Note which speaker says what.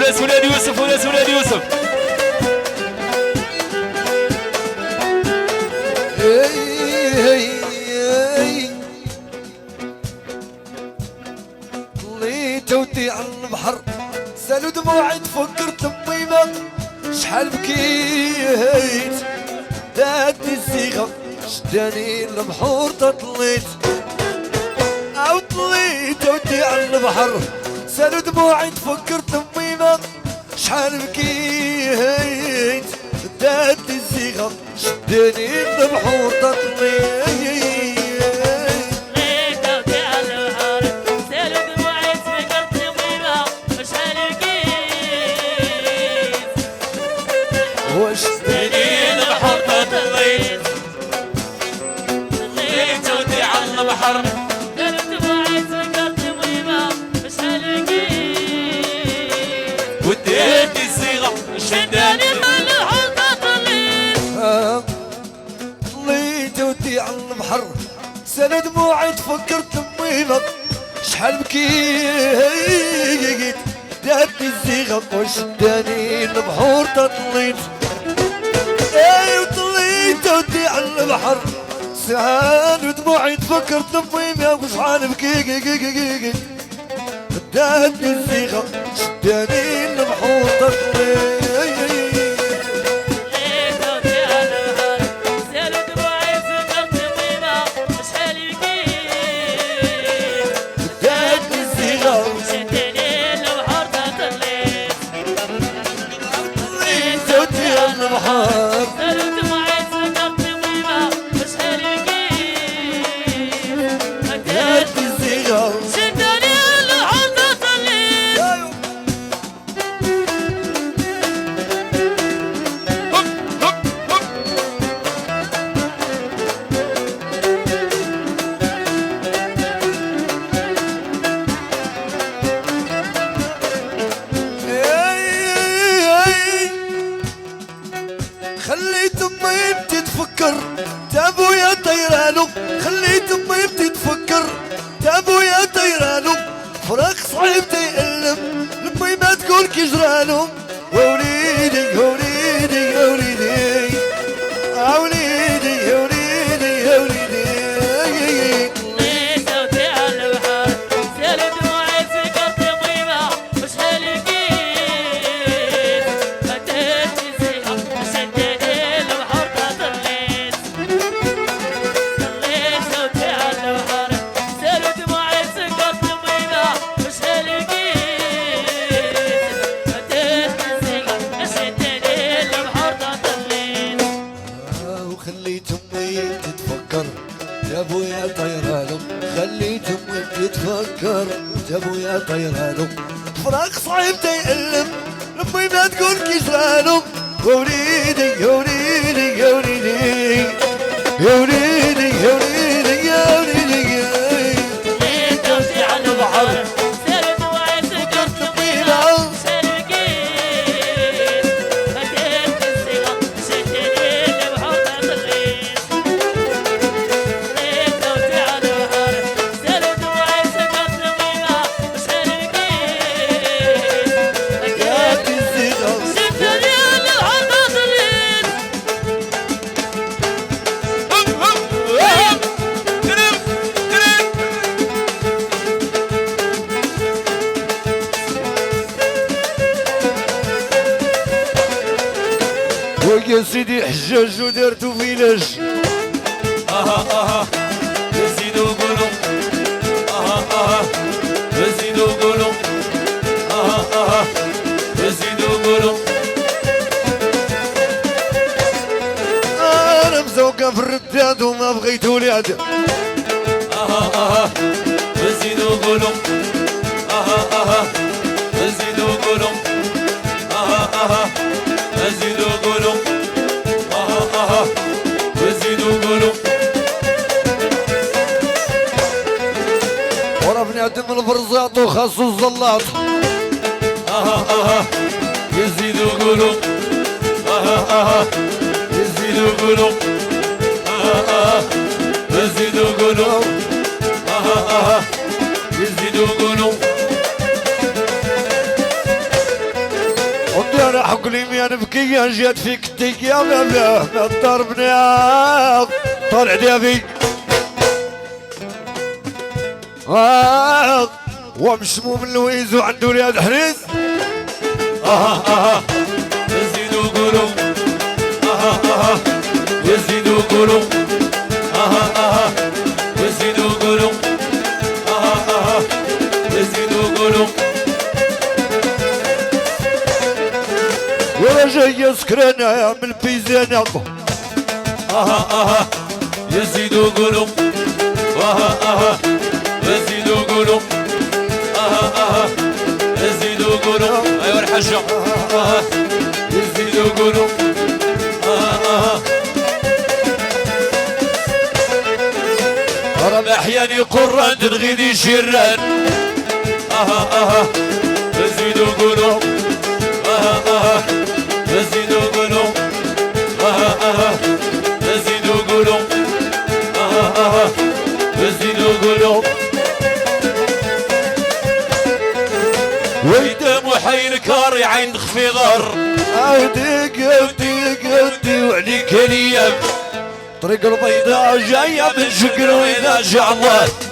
Speaker 1: وناس ولاد يوسف وناس ولاد يوسف.
Speaker 2: طليت ودي على البحر سالوا دموعي تفكرت بطيبة شحال بكيت داتني الصيغة شداني البحور تطليت او طليت ودي على البحر سالوا دموعي تفكرت بطيبة شحال بكيت داتني الصيغة شداني البحور تطليت
Speaker 1: وشدني البحر تطليت طليت ودي على البحر
Speaker 3: قلت دموعي سكرت ميمة مش هلقيت
Speaker 1: وديتني الصيغة شداني
Speaker 3: البحر تطليت
Speaker 2: طليت ودي على البحر سنة دموعي تفكرت بميمة شحال بكيت داتني الزيغة وشداني البحور تطليت وطليت ودي على البحر سعان ودموعي تفكرت بميمة وشحال بكيت داتني الزيغة شداني البحور تطليت خليت امي بتتفكر تابويا طيرانو خليت امي بتتفكر تابويا طيرانو فراق صعيب تيألم لمي ما تقول كجرانو ووليدي يا وليدي يا وليدي يا وليدي يا وليدي يا وليدي خليت امي تتفكر يا ابويا طيرانو خليت امي تتفكر يا ابويا طيرانو فراق صعيب تيألم لمي ما تقول كجرانو وليدي يا وليدي يا وليدي يا وليدي يا وليدي يا وليدي
Speaker 3: طليت ودي على البحر
Speaker 2: يا سيدي حجاج ودارتو فيلاج
Speaker 1: زيدوا قولوا زيدوا قولوا زيدوا قولوا
Speaker 2: انا مزوقه في الرداد وما بغيتو العد
Speaker 1: زيدوا قولوا زيدوا قولوا زيدوا قولوا زيدوا قولوا
Speaker 2: ورا بنادم البرزاط وخاصو الزلاط
Speaker 1: يزيدوا قولوا يزيدوا قولوا يزيدوا قولوا يزيدوا قولوا
Speaker 2: كل ما نبكي جات فيك التيكيا ما ضربنا طالع ديابي ومشموم اللويز وعنده رياض حريز
Speaker 1: يزيدوا قولوا يزيدوا قولوا يزيدوا قولوا يزيدوا قولوا
Speaker 2: ولا جاي سكرانة من البيزانة
Speaker 1: يزيدوا قولوا يزيدوا قولوا يزيدوا قولوا ايوا الحاجة يزيدوا قولوا راه احيانا قران تنغيدي شران يزيدوا قولوا يزيدوا قولوا يزيدوا قولوا يزيدوا قولوا ويدا محيل كاري عين خفيضر
Speaker 2: قدي
Speaker 1: وعليك الايام
Speaker 2: طريق البيضاء
Speaker 1: جايه من شكر واذا جعلت